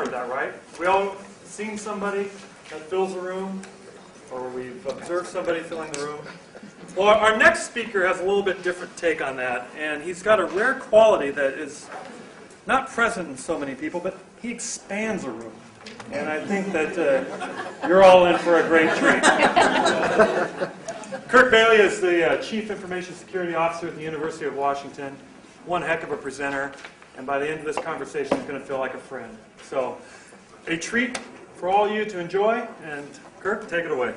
heard that, right? We all seen somebody that fills a room, or we've observed somebody filling the room. Well, our next speaker has a little bit different take on that, and he's got a rare quality that is not present in so many people, but he expands a room. And I think that you're all in for a great treat. Kirk Bailey is the Chief Information Security Officer at the University of Washington. One heck of a presenter, and by the end of this conversation, he's going to feel like a friend. So, a treat for all you to enjoy, and Kirk, take it away.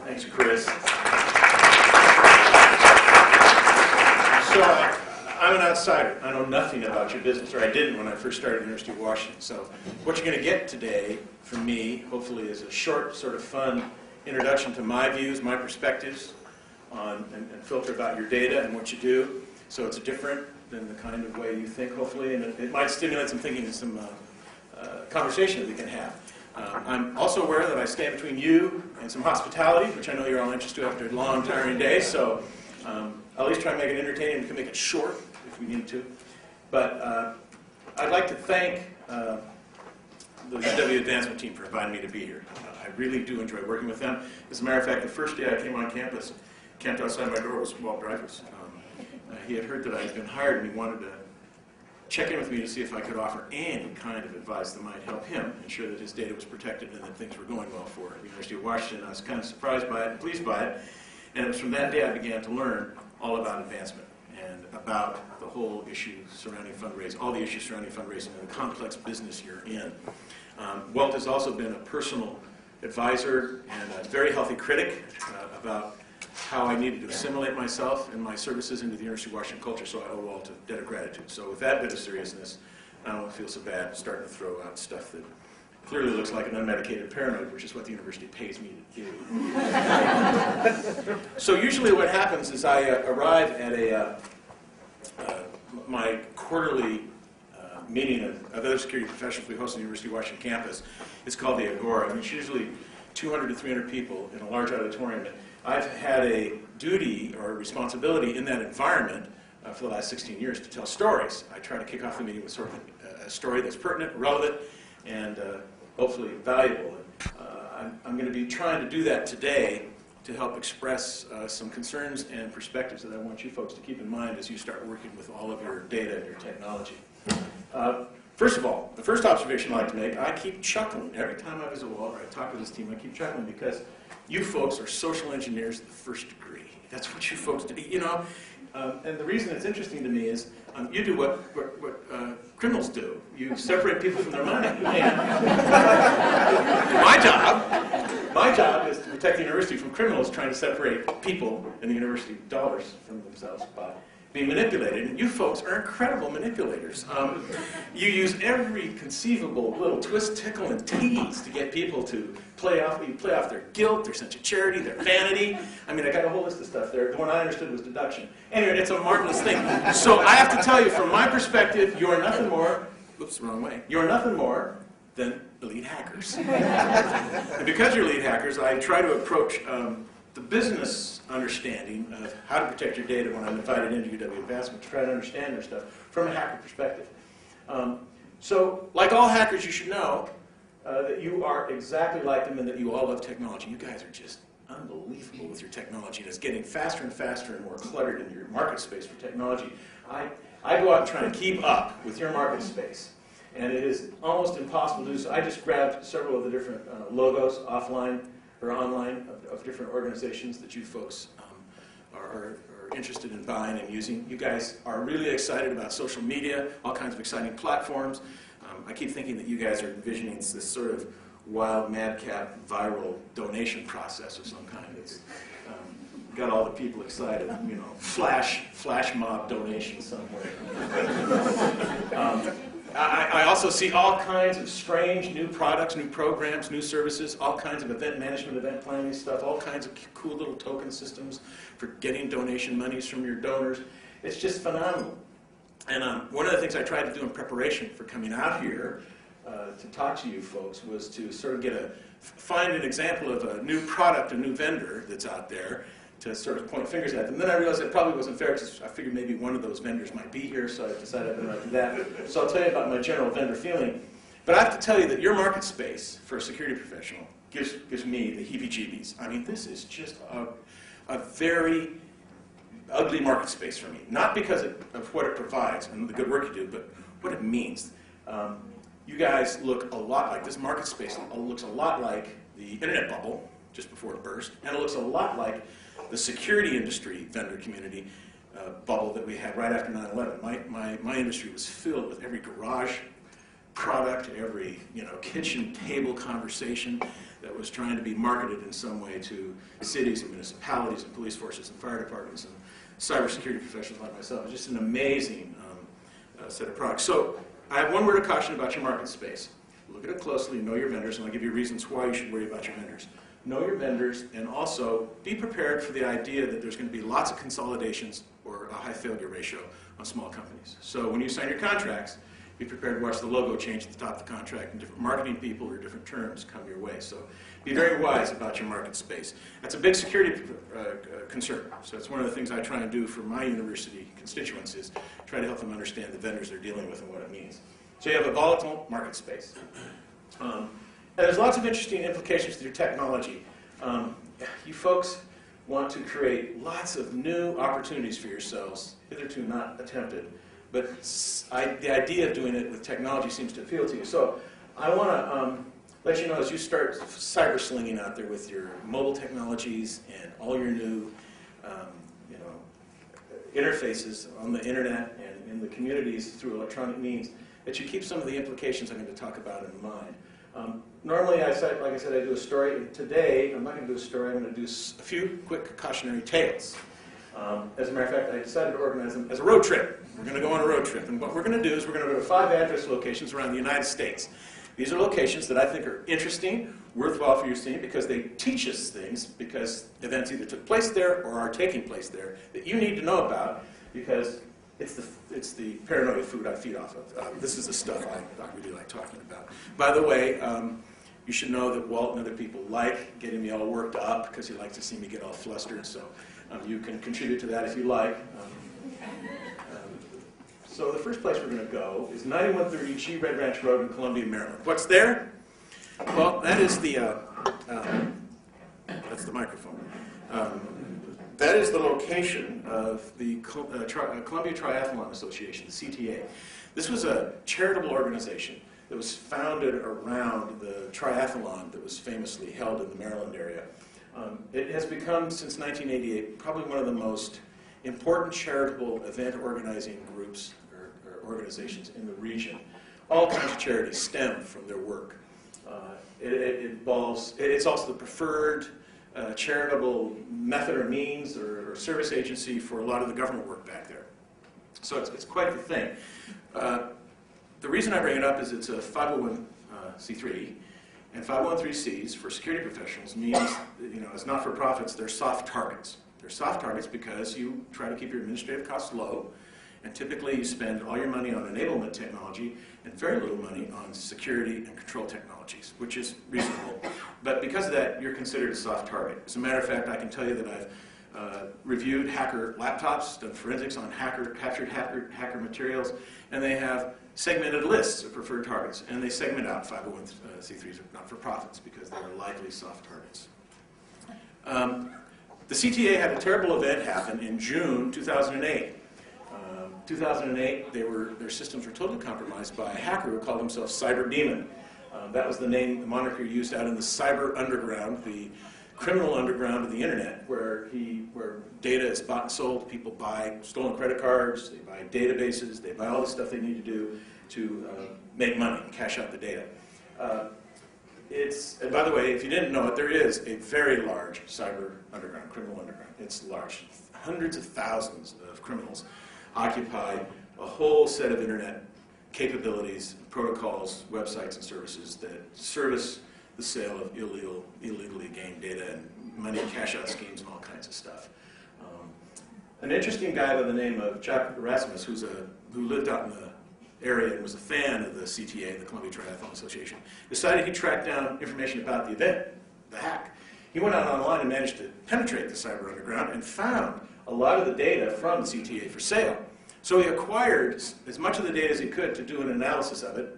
Thanks, Chris. So, I'm an outsider. I know nothing about your business, or I didn't when I first started at the University of Washington. So what you're going to get today from me, hopefully, is a short, sort of fun introduction to my views, my perspectives on and filter about your data and what you do. So it's different than the kind of way you think, hopefully, and it might stimulate some thinking and some conversation that we can have. I'm also aware that I stand between you and some hospitality, which I know you're all interested in after a long, tiring day, so I'll at least try and make it entertaining. We can make it short if we need to. But I'd like to thank the UW advancement team for inviting me to be here. I really do enjoy working with them. As a matter of fact, the first day I came on campus, camped outside my door was Walt Dreyfus. He had heard that I had been hired, and he wanted to check in with me to see if I could offer any kind of advice that might help him ensure that his data was protected and that things were going well for the University of Washington. I was kind of surprised by it and pleased by it. And it was from that day I began to learn all about advancement and about the whole issue surrounding fundraising, all the issues surrounding fundraising and the complex business you're in. Walt has also been a personal advisor and a very healthy critic about how I needed to assimilate myself and my services into the University of Washington culture, so I owe Walt a debt of gratitude. So with that bit of seriousness, I don't feel so bad starting to throw out stuff that clearly looks like an unmedicated paranoid, which is what the university pays me to do. So usually what happens is I arrive at my quarterly meeting of other security professionals we host on the University of Washington campus. It's called the Agora, and it's usually 200 to 300 people in a large auditorium. I've had a duty or a responsibility in that environment for the last 16 years to tell stories. I try to kick off the meeting with sort of a story that's pertinent, relevant, and hopefully valuable. I'm going to be trying to do that today to help express some concerns and perspectives that I want you folks to keep in mind as you start working with all of your data and your technology. First of all, the first observation I'd like to make, I keep chuckling. Every time I visit Walt or I talk to this team, I keep chuckling because you folks are social engineers of the first degree. That's what you folks do, you know. And the reason it's interesting to me is you do what criminals do. You separate people from their money. My job is to protect the university from criminals trying to separate people and the university dollars from themselves by being manipulated. And you folks are incredible manipulators. You use every conceivable little twist, tickle, and tease to get people to play off their guilt, their sense of charity, their vanity. I mean, I got a whole list of stuff there. The one I understood was deduction. Anyway, it's a marvelous thing. So I have to tell you, from my perspective, you are nothing more, oops, wrong way, you are nothing more than elite hackers. And because you're elite hackers, I try to approach the business understanding of how to protect your data when I'm invited into UW Advancement to try to understand their stuff from a hacker perspective. So, like all hackers, you should know that you are exactly like them and that you all love technology. You guys are just unbelievable with your technology, and it's getting faster and faster and more cluttered in your market space for technology. I go out and try and keep up with your market space, and it is almost impossible to do so. I just grabbed several of the different logos offline or online of different organizations that you folks are interested in buying and using. You guys are really excited about social media, all kinds of exciting platforms. I keep thinking that you guys are envisioning this sort of wild, madcap, viral donation process of some kind. It's got all the people excited, you know, flash mob donation somewhere. I also see all kinds of strange new products, new programs, new services, all kinds of event management, event planning stuff, all kinds of cool little token systems for getting donation monies from your donors. It's just phenomenal. And one of the things I tried to do in preparation for coming out here to talk to you folks was to sort of find an example of a new product, a new vendor that's out there to sort of point fingers at them. Then I realized it probably wasn't fair because I figured maybe one of those vendors might be here, so I decided I didn't do that. So I'll tell you about my general vendor feeling. But I have to tell you that your market space for a security professional gives me the heebie-jeebies. I mean, this is just a very ugly market space for me. Not because of what it provides and the good work you do, but what it means. You guys look a lot like, this market space looks a lot like the internet bubble just before it burst, and it looks a lot like the security industry vendor community bubble that we had right after 9/11. My industry was filled with every garage product, every kitchen table conversation that was trying to be marketed in some way to cities and municipalities and police forces and fire departments and cybersecurity professionals like myself. It's just an amazing set of products. So I have one word of caution about your market space. Look at it closely, know your vendors, and I'll give you reasons why you should worry about your vendors. Know your vendors, and also be prepared for the idea that there's going to be lots of consolidations or a high failure ratio on small companies. So when you sign your contracts, be prepared to watch the logo change at the top of the contract and different marketing people or different terms come your way. So be very wise about your market space. That's a big security concern. So it's one of the things I try and do for my university constituents is try to help them understand the vendors they're dealing with and what it means. So you have a volatile market space. And there's lots of interesting implications to your technology. You folks want to create lots of new opportunities for yourselves, hitherto not attempted. But the idea of doing it with technology seems to appeal to you. So I want to let you know as you start cyber slinging out there with your mobile technologies and all your new interfaces on the internet and in the communities through electronic means, that you keep some of the implications I'm going to talk about in mind. Normally, like I said, I do a story. And today, I'm not going to do a story. I'm going to do a few quick cautionary tales. As a matter of fact, I decided to organize them as a road trip. We're going to go on a road trip. And what we're going to do is we're going to go to 5 address locations around the United States. These are locations that I think are interesting, worthwhile for you seeing, because they teach us things, because events either took place there or are taking place there that you need to know about, because it's the paranoia food I feed off of. This is the stuff I really like talking about. By the way, you should know that Walt and other people like getting me all worked up because he likes to see me get all flustered, so you can contribute to that if you like. So the first place we're going to go is 9130 G Red Ranch Road in Columbia, Maryland. What's there? Well, that is that's the microphone. That is the location of the Columbia Triathlon Association, the CTA. This was a charitable organization that was founded around the triathlon that was famously held in the Maryland area. It has become, since 1988, probably one of the most important charitable event organizing groups or organizations in the region. All kinds of charities stem from their work. It's also the preferred charitable method or means or service agency for a lot of the government work back there. So it's quite the thing. The reason I bring it up is it's a 501c3, and 501c3s for security professionals means, as not-for-profits, they're soft targets. They're soft targets because you try to keep your administrative costs low, and typically you spend all your money on enablement technology and very little money on security and control technologies, which is reasonable. But because of that, you're considered a soft target. As a matter of fact, I can tell you that I've reviewed hacker laptops, done forensics on captured hacker materials, and they have segmented lists of preferred targets, and they segment out 501c3s or not-for-profits because they are likely soft targets. The CTA had a terrible event happen in June 2008. 2008, their systems were totally compromised by a hacker who called himself Cyber Demon. That was the name, the moniker used out in the cyber underground, the criminal underground of the internet, where data is bought and sold. People buy stolen credit cards, they buy databases, they buy all the stuff they need to do to make money and cash out the data. And by the way, if you didn't know it, there is a very large cyber underground, criminal underground. It's large. Hundreds of thousands of criminals occupy a whole set of internet capabilities, protocols, websites, and services that service the sale of illegally gained data and money cash out schemes and all kinds of stuff. An interesting guy by the name of Jack Erasmus, who lived out in the area and was a fan of the CTA, the Columbia Triathlon Association, decided he'd track down information about the event, the hack. He went out online and managed to penetrate the cyber underground and found a lot of the data from the CTA for sale. So he acquired as much of the data as he could to do an analysis of it,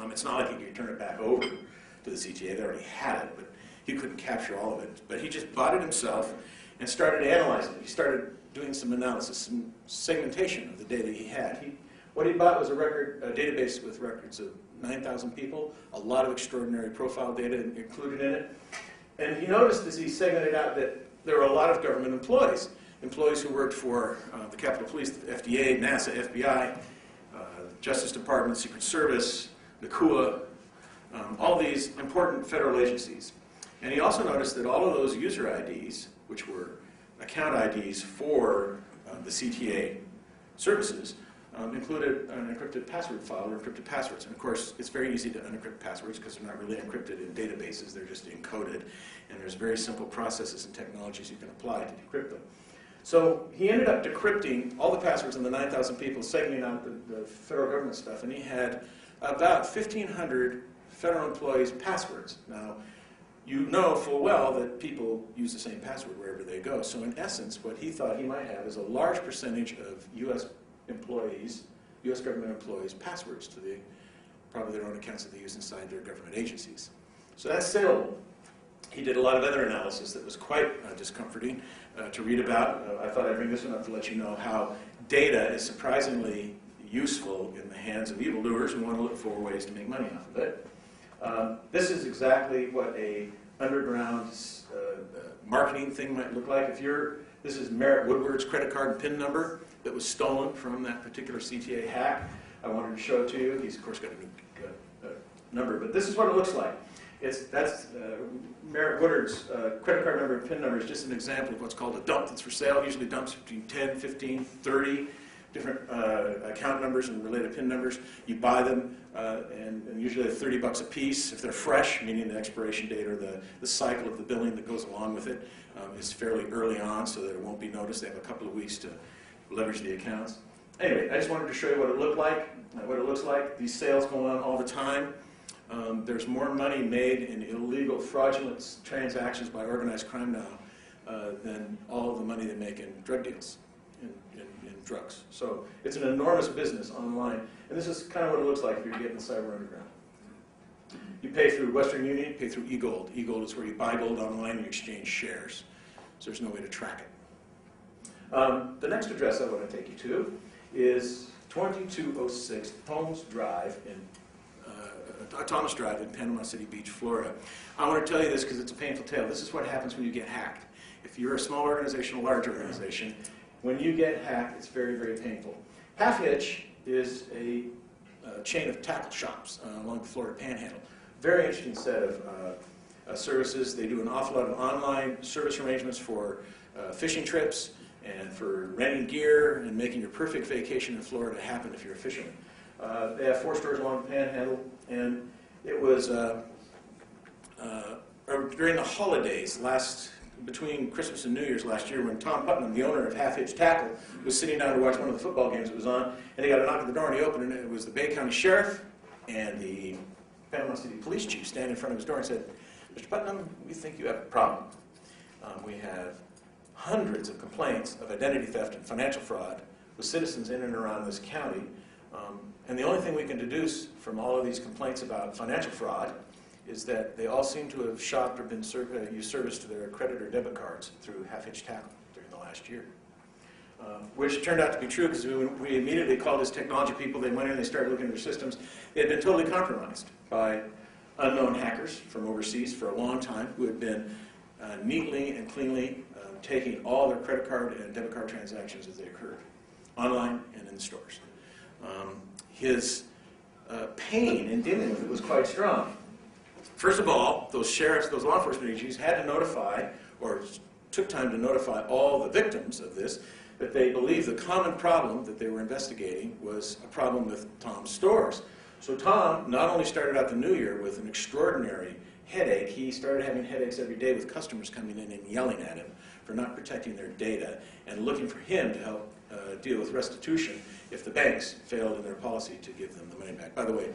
It's not like he could turn it back over to the CTA. They already had it, but he couldn't capture all of it. But he just bought it himself and started analyzing it. He started doing some analysis, some segmentation of the data he had. What he bought was a database with records of 9,000 people, a lot of extraordinary profile data included in it. And he noticed as he segmented out that there were a lot of government employees who worked for the Capitol Police, the FDA, NASA, FBI, Justice Department, Secret Service, NACUA, all these important federal agencies. And he also noticed that all of those user IDs, which were account IDs for the CTA services, included an encrypted password file or encrypted passwords. And of course, it's very easy to unencrypt passwords because they're not really encrypted in databases, they're just encoded. And there's very simple processes and technologies you can apply to decrypt them. So he ended up decrypting all the passwords on the 9,000 people, segmenting out the federal government stuff, and he had about 1,500 federal employees' passwords. Now, you know full well that people use the same password wherever they go. So in essence, what he thought he might have is a large percentage of U.S. employees, U.S. government employees' passwords to probably their own accounts that they use inside their government agencies. So that's saleable. He did a lot of other analysis that was quite discomforting to read about. I thought I'd bring this one up to let you know how data is surprisingly useful in the hands of evildoers who want to look for ways to make money off of it. This is exactly what a underground marketing thing might look like. This is Merritt Woodward's credit card and PIN number that was stolen from that particular CTA hack. I wanted to show it to you. He's, of course, got a number, but this is what it looks like. That's Merritt Woodward's credit card number and PIN number is just an example of what's called a dump that's for sale. Usually dumps between 10, 15, 30 different account numbers and related PIN numbers. You buy them, and usually they're $30 a piece. If they're fresh, meaning the expiration date or the cycle of the billing that goes along with it is fairly early on so that it won't be noticed. They have a couple of weeks to leverage the accounts. Anyway, I just wanted to show you what it looked like, what it looks like. These sales go on all the time. There's more money made in illegal, fraudulent transactions by organized crime now than all of the money they make in drug deals, in drugs. So it's an enormous business online. And this is kind of what it looks like if you're getting the cyber underground. You pay through Western Union, you pay through eGold. eGold is where you buy gold online and you exchange shares. So there's no way to track it. The next address I want to take you to is 2206 Thomas Drive in Panama City Beach, Florida. I want to tell you this because it's a painful tale. This is what happens when you get hacked. If you're a small organization, a large organization, when you get hacked, it's very, very painful. Half Hitch is a chain of tackle shops along the Florida Panhandle. Very interesting set of services. They do an awful lot of online service arrangements for fishing trips and for renting gear and making your perfect vacation in Florida happen if you're a fisherman. They have 4 stores along the Panhandle, and it was during the holidays between Christmas and New Year's last year when Tom Putnam, the owner of Half Hitch Tackle, was sitting down to watch one of the football games that was on, and he got a knock at the door and he opened it, and it was the Bay County Sheriff and the Panama City Police Chief standing in front of his door and said, "Mr. Putnam, we think you have a problem. We have hundreds of complaints of identity theft and financial fraud with citizens in and around this county. And the only thing we can deduce from all of these complaints about financial fraud is that they all seem to have shopped or been used service to their credit or debit cards through Half Hitch Tackle during the last year." Which turned out to be true because we immediately called his technology people. They went in and they started looking at their systems. They had been totally compromised by unknown hackers from overseas for a long time who had been neatly and cleanly taking all their credit card and debit card transactions as they occurred, online and in the stores. His pain in dealing with it was quite strong. First of all, those sheriffs, those law enforcement agencies had to notify, or took time to notify all the victims of this, that they believed the common problem that they were investigating was a problem with Tom's stores. So Tom not only started out the new year with an extraordinary headache, he started having headaches every day with customers coming in and yelling at him for not protecting their data and looking for him to help deal with restitution if the banks failed in their policy to give them the money back. By the way,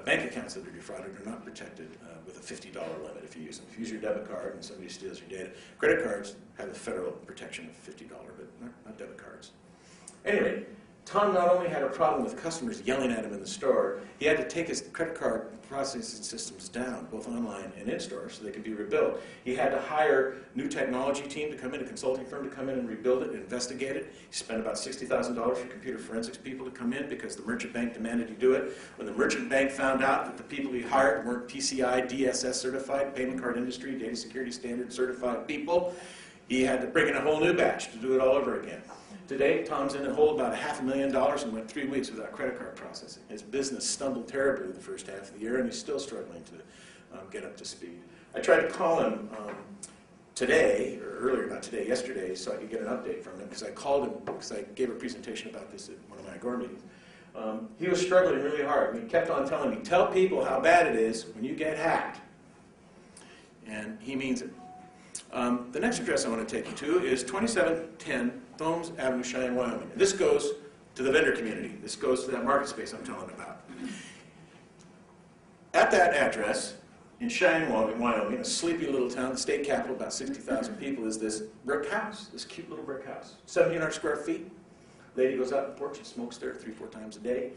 bank accounts that are defrauded are not protected with a $50 limit if you use them. If you use your debit card and somebody steals your data, credit cards have a federal protection of $50, but not debit cards. Anyway, Tom not only had a problem with customers yelling at him in the store, he had to take his credit card processing systems down, both online and in-store, so they could be rebuilt. He had to hire a new technology team to come in, a consulting firm to come in and rebuild it and investigate it. He spent about $60,000 for computer forensics people to come in because the merchant bank demanded he do it. When the merchant bank found out that the people he hired weren't PCI DSS certified, payment card industry, data security standard certified people, he had to bring in a whole new batch to do it all over again. Today, Tom's in a hole about $500,000 and went 3 weeks without credit card processing. His business stumbled terribly the first half of the year, and he's still struggling to get up to speed. I tried to call him today, or earlier, not today, yesterday, so I could get an update from him, because I called him, because I gave a presentation about this at one of my Agora meetings. He was struggling really hard, and he kept on telling me, tell people how bad it is when you get hacked. And he means it. The next address I want to take you to is 2710 Thomes Avenue, Cheyenne, Wyoming. And this goes to the vendor community. This goes to that market space I'm telling about. At that address, in Cheyenne, Wyoming, a sleepy little town, the state capital, about 60,000 people, is this brick house, this cute little brick house. 1,700 square feet. Lady goes out on the porch and smokes there 3-4 times a day.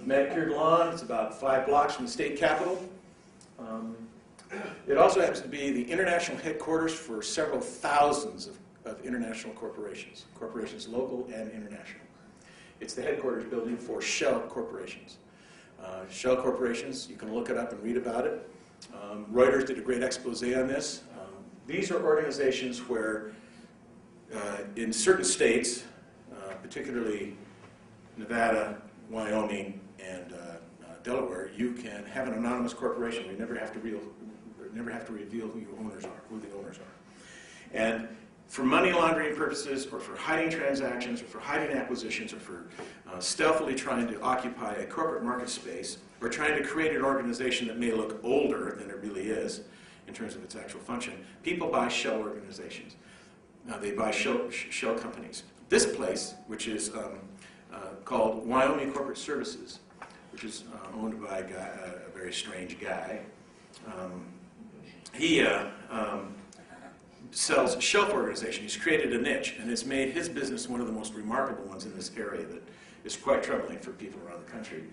Manicured lawn, it's about 5 blocks from the state capitol. It also happens to be the international headquarters for several thousands of international corporations, local and international. It's the headquarters building for Shell corporations. Shell corporations, you can look it up and read about it. Reuters did a great expose on this. These are organizations where in certain states, particularly Nevada, Wyoming, and Delaware, you can have an anonymous corporation where you never have to reveal who the owners are. And for money laundering purposes, or for hiding transactions, or for hiding acquisitions, or for stealthily trying to occupy a corporate market space, or trying to create an organization that may look older than it really is in terms of its actual function, people buy shell organizations. They buy shell companies. This place, which is called Wyoming Corporate Services, which is owned by a very strange guy, he sells shelf organization. He's created a niche, and it's made his business one of the most remarkable ones in this area that is quite troubling for people around the country,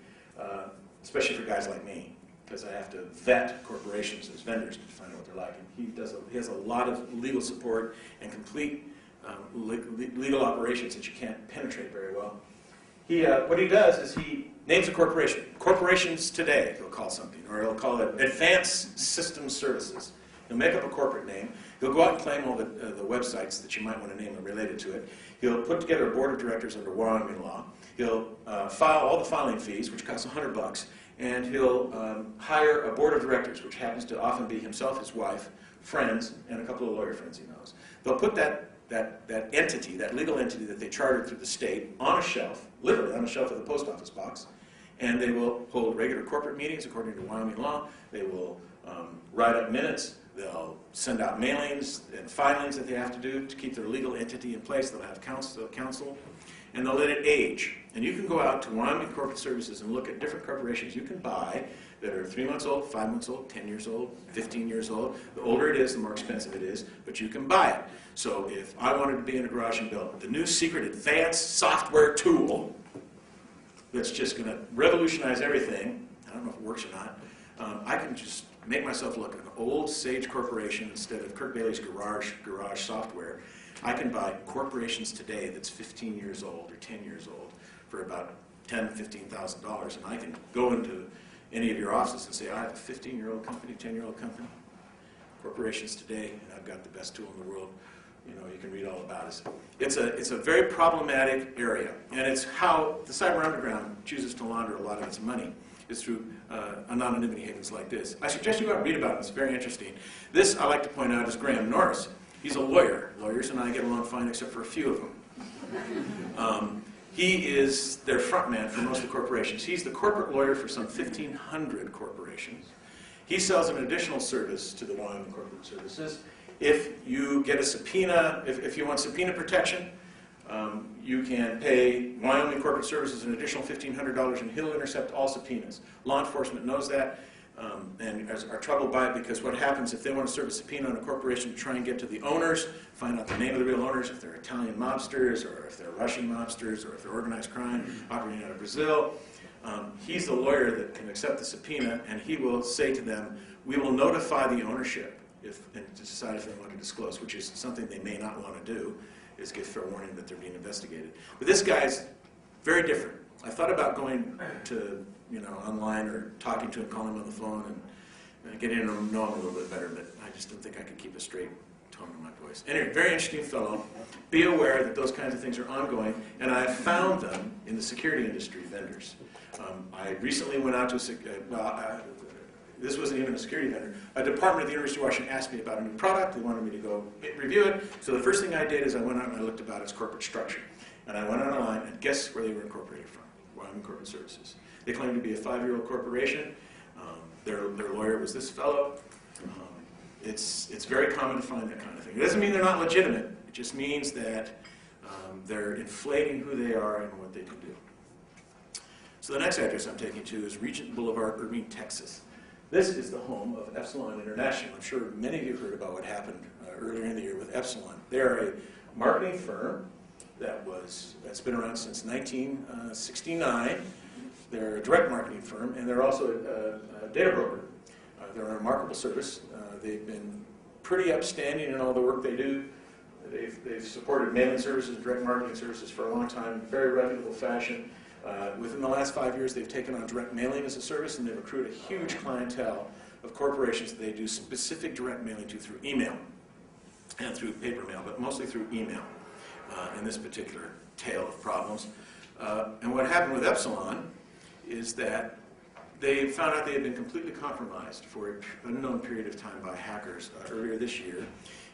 especially for guys like me, because I have to vet corporations as vendors to find out what they're like. And he has a lot of legal support and complete legal operations that you can't penetrate very well. What he does is he names a corporation. Corporations Today, he'll call something, or he'll call it Advanced System Services. He'll make up a corporate name. He'll go out and claim all the websites that you might want to name related to it. He'll put together a board of directors under Wyoming law. He'll file all the filing fees, which costs $100, and he'll hire a board of directors, which happens to often be himself, his wife, friends, and a couple of lawyer friends he knows. They'll put that entity, that legal entity that they chartered through the state, on a shelf, literally on a shelf of the post office box, and they will hold regular corporate meetings according to Wyoming law. They will write up minutes. They'll send out mailings and filings that they have to do to keep their legal entity in place. They'll have counsel, and they'll let it age. And you can go out to Wyoming Corporate Services and look at different corporations you can buy that are 3 months old, 5 months old, 10 years old, 15 years old. The older it is, the more expensive it is, but you can buy it. So if I wanted to be in a garage and build the new secret advanced software tool that's just going to revolutionize everything, I don't know if it works or not, I can just make myself look like an old sage corporation instead of Kirk Bailey's garage software. I can buy corporations today that's 15 years old or 10 years old for about $10,000, $15,000, and I can go into any of your offices and say, I have a 15-year-old company, 10-year-old company, corporations today, and I've got the best tool in the world. You know, you can read all about it. It's a very problematic area, and it's how the cyber underground chooses to launder a lot of its money, is through anonymity havens like this. I suggest you go out and read about it. It's very interesting. This, I like to point out, is Graham Norris. He's a lawyer. Lawyers and I get along fine except for a few of them. He is their front man for most of the corporations. He's the corporate lawyer for some 1,500 corporations. He sells an additional service to the Wyoming Corporate Services. If you get a subpoena, if you want subpoena protection, you can pay Wyoming Corporate Services an additional $1,500 and he'll intercept all subpoenas. Law enforcement knows that. and are troubled by it because what happens if they want to serve a subpoena on a corporation to try and get to the owners, find out the name of the real owners, if they're Italian mobsters, or if they're Russian mobsters, or if they're organized crime operating out of Brazil. He's the lawyer that can accept the subpoena, and he will say to them, we will notify the ownership and decide if they want to disclose, which is something they may not want to do, is give fair warning that they're being investigated. But this guy's very different. I thought about going to, online or talking to him, calling him on the phone, and getting to know him a little bit better, but I just didn't think I could keep a straight tone in my voice. Anyway, very interesting fellow. Be aware that those kinds of things are ongoing, and I found them in the security industry, vendors. I recently went out to this wasn't even a security vendor. A department at the University of Washington asked me about a new product. They wanted me to go review it. So the first thing I did is I went out and I looked about its corporate structure. And I went online, and guess where they were incorporated from? Wyoming Corporate Services. They claimed to be a 5-year-old corporation. Their lawyer was this fellow. It's very common to find that kind of thing. It doesn't mean they're not legitimate. It just means that they're inflating who they are and what they can do. So the next address I'm taking to is Regent Boulevard, Irving, Texas. This is the home of Epsilon International. I'm sure many of you heard about what happened earlier in the year with Epsilon. They're a marketing firm that's been around since 1969. They're a direct marketing firm, and they're also a data broker. They're a remarkable service. They've been pretty upstanding in all the work they do. They've supported mailing services, direct marketing services for a long time, very reputable fashion. Within the last 5 years, they've taken on direct mailing as a service, and they've recruited a huge clientele of corporations that they do specific direct mailing to through email and through paper mail, but mostly through email in this particular tale of problems. And what happened with Epsilon is that they found out they had been completely compromised for an unknown period of time by hackers earlier this year,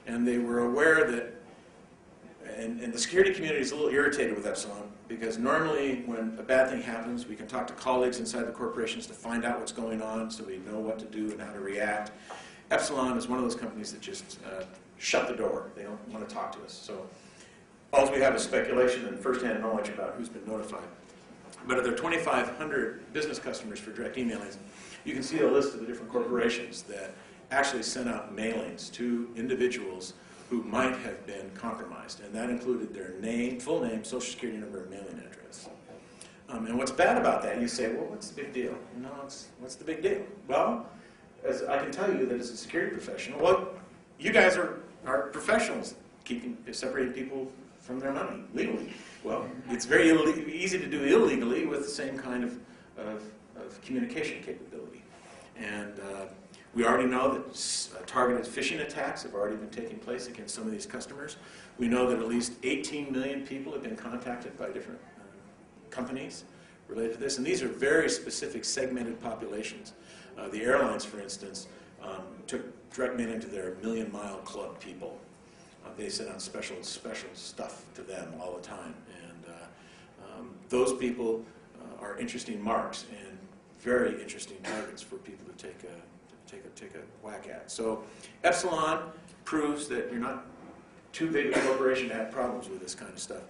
and they were aware that and the security community is a little irritated with Epsilon because normally when a bad thing happens, we can talk to colleagues inside the corporations to find out what's going on so we know what to do and how to react. Epsilon is one of those companies that just shut the door. They don't want to talk to us. So all we have is speculation and first-hand knowledge about who's been notified. But of their 2,500 business customers for direct emailings, you can see a list of the different corporations that actually sent out mailings to individuals who might have been compromised, and that included their name, full name, social security number, and mailing address. And what's bad about that, you say, well, what's the big deal? What's the big deal? Well, as I can tell you that as a security professional, well, you guys are professionals, separating people from their money legally. Well, it's very easy to do illegally with the same kind of communication capability. And we already know that targeted phishing attacks have already been taking place against some of these customers. We know that at least 18 million people have been contacted by different companies related to this, and these are very specific segmented populations. The airlines, for instance, took direct mailing to their Million Mile Club people. They sent out special stuff to them all the time, and those people are interesting marks and very interesting targets for people to take a whack at. So Epsilon proves that you're not too big a corporation to have problems with this kind of stuff.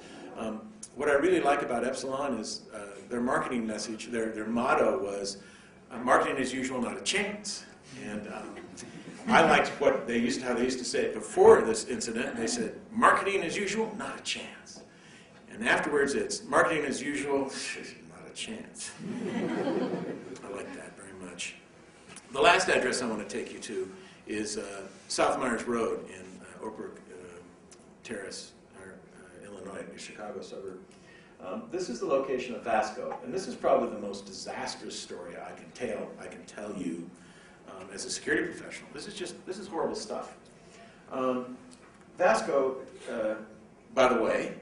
What I really like about Epsilon is their marketing message. Their motto was, marketing as usual, not a chance. And I liked how they used to say it before this incident. They said, marketing as usual, not a chance. And afterwards it's, marketing as usual, not a chance. I like that very much. The last address I want to take you to is South Myers Road in Oak Brook Terrace, Illinois, a Chicago suburb. This is the location of Vasco, and this is probably the most disastrous story I can tell you as a security professional. This is horrible stuff. Vasco, by the way,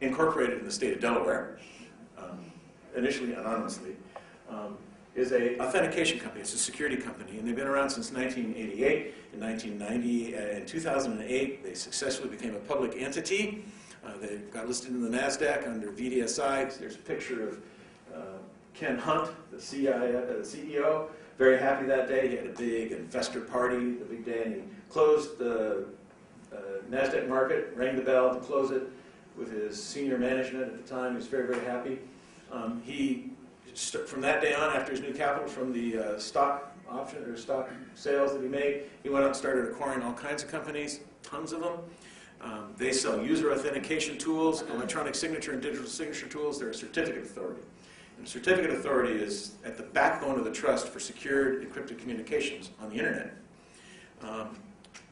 incorporated in the state of Delaware, initially anonymously, is an authentication company. It's a security company, and they've been around since 1988. In 1990, in 2008, they successfully became a public entity. They got listed in the NASDAQ under VDSI. There's a picture of Ken Hunt, the CEO. Very happy that day. He had a big investor party the big day, and he closed the NASDAQ market, rang the bell to close it with his senior management at the time. He was very, very happy. He from that day on, after his new capital from the stock option or stock sales that he made, he went out and started acquiring all kinds of companies, tons of them. They sell user authentication tools, electronic signature and digital signature tools. They're a certificate authority. And certificate authority is at the backbone of the trust for secured encrypted communications on the internet.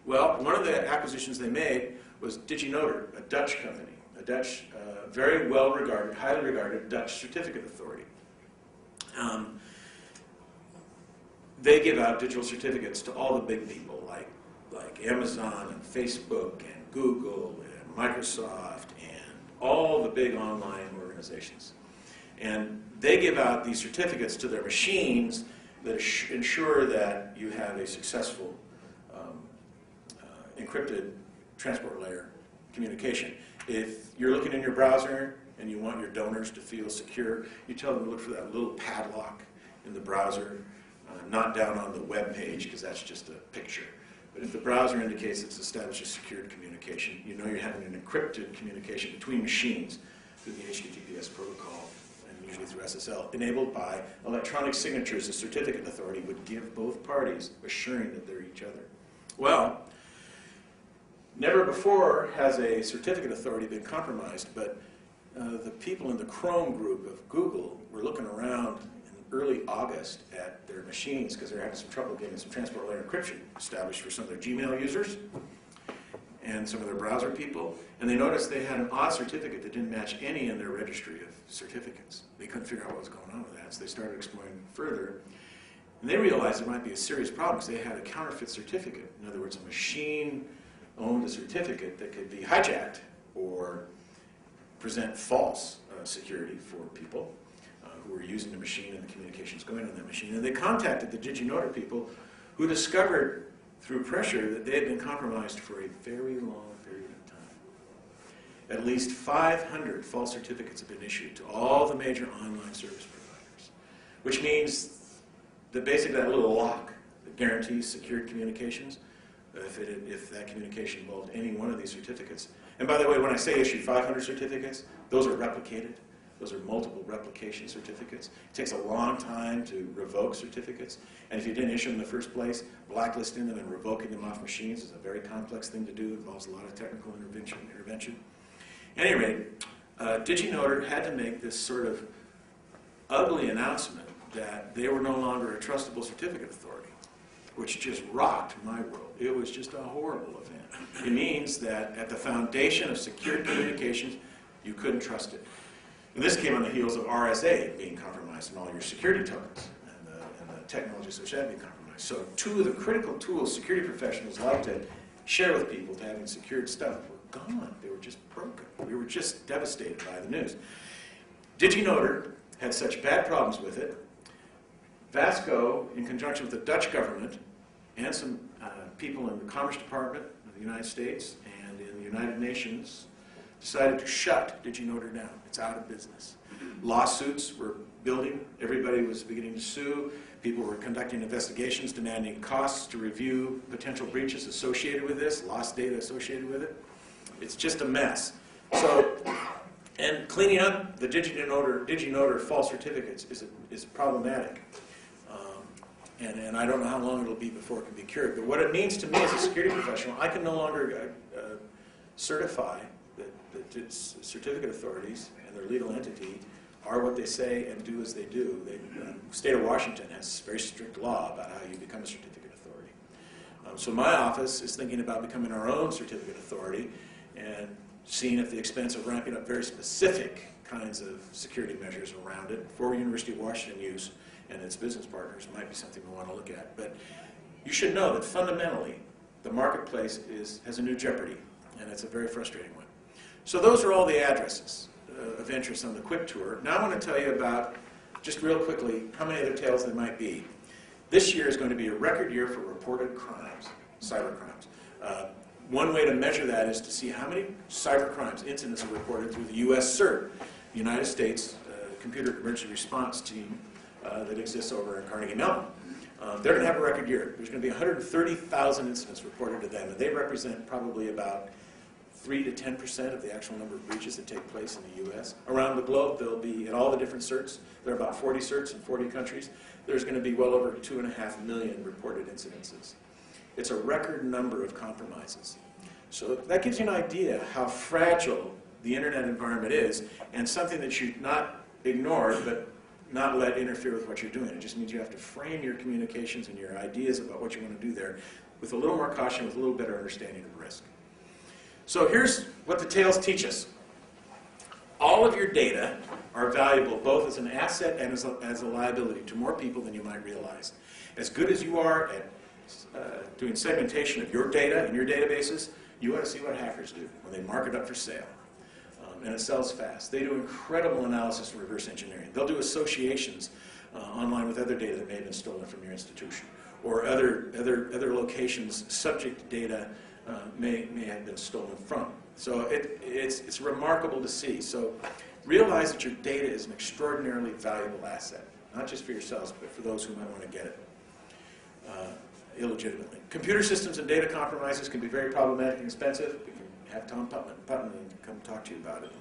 Well, one of the acquisitions they made was DigiNotar, a Dutch company, a Dutch, very well-regarded, highly regarded Dutch certificate authority. They give out digital certificates to all the big people like Amazon and Facebook and Google and Microsoft and all the big online organizations. And they give out these certificates to their machines that ensure that you have a successful encrypted transport layer communication. If you're looking in your browser and you want your donors to feel secure, you tell them to look for that little padlock in the browser, not down on the web page, because that's just a picture. But if the browser indicates it's established a secured communication, you know you're having an encrypted communication between machines through the HTTPS protocol, and usually through SSL, enabled by electronic signatures. The certificate authority would give both parties, assuring that they're each other. Well, never before has a certificate authority been compromised, but the people in the Chrome group of Google were looking around in early August at their machines because they're having some trouble getting some transport layer encryption established for some of their Gmail users and some of their browser people, and they noticed they had an odd certificate that didn't match any in their registry of certificates. They couldn't figure out what was going on with that, so they started exploring further. And they realized there might be a serious problem because they had a counterfeit certificate. In other words, a machine owned a certificate that could be hijacked or present false security for people who were using the machine and the communications going on that machine. And they contacted the DigiNotar people, who discovered through pressure that they had been compromised for a very long period of time. At least 500 false certificates have been issued to all the major online service providers, which means that basically that little lock that guarantees secured communications, if that communication involved any one of these certificates. And by the way, when I say issue 500 certificates, those are replicated. Those are multiple replication certificates. It takes a long time to revoke certificates. And if you didn't issue them in the first place, blacklisting them and revoking them off machines is a very complex thing to do. It involves a lot of technical intervention. At any rate, DigiNotar had to make this sort of ugly announcement that they were no longer a trustable certificate authority, which just rocked my world. It was just a horrible event. It means that at the foundation of secure communications, you couldn't trust it. And this came on the heels of RSA being compromised and all your security tokens and the technology associated being compromised. So two of the critical tools security professionals like to share with people to having secured stuff were gone. They were just broken. We were just devastated by the news. DigiNotar had such bad problems with it. Vasco, in conjunction with the Dutch government and some people in the Commerce Department of the United States and in the United Nations, decided to shut DigiNotar down. It's out of business. Lawsuits were building. Everybody was beginning to sue. People were conducting investigations, demanding costs to review potential breaches associated with this, lost data associated with it. It's just a mess. So, and cleaning up the DigiNotar false certificates is problematic. And I don't know how long it'll be before it can be cured. But what it means to me as a security professional, I can no longer certify that certificate authorities and their legal entity are what they say and do as they do. The state of Washington has very strict law about how you become a certificate authority. So my office is thinking about becoming our own certificate authority and seeing at the expense of ramping up very specific kinds of security measures around it for University of Washington use and its business partners. Might be something we want to look at. But you should know that fundamentally the marketplace has a new jeopardy, and it's a very frustrating one. So those are all the addresses of interest on the quick tour. Now I want to tell you about, just real quickly, how many other tales there might be. This year is going to be a record year for reported crimes, cyber crimes. One way to measure that is to see how many cyber crimes incidents are reported through the U.S. CERT, the United States Computer Emergency Response Team that exists over in Carnegie Mellon. They're going to have a record year. There's going to be 130,000 incidents reported to them, and they represent probably about 3 to 10% of the actual number of breaches that take place in the U.S. Around the globe, there'll be, at all the different certs, there are about 40 certs in 40 countries, there's going to be well over 2.5 million reported incidences. It's a record number of compromises. So that gives you an idea how fragile the internet environment is, and something that you not ignore, but not let interfere with what you're doing. It just means you have to frame your communications and your ideas about what you want to do there with a little more caution, with a little better understanding of risk. So here's what the tales teach us. All of your data are valuable both as an asset and as a liability to more people than you might realize. As good as you are at doing segmentation of your data and your databases, you want to see what hackers do when they mark it up for sale. And it sells fast. They do incredible analysis and reverse engineering. They'll do associations online with other data that may have been stolen from your institution, or other locations subject data may have been stolen from. So it's remarkable to see. So realize that your data is an extraordinarily valuable asset, not just for yourselves, but for those who might want to get it illegitimately. Computer systems and data compromises can be very problematic and expensive. We can have Tom Putnam come talk to you about it.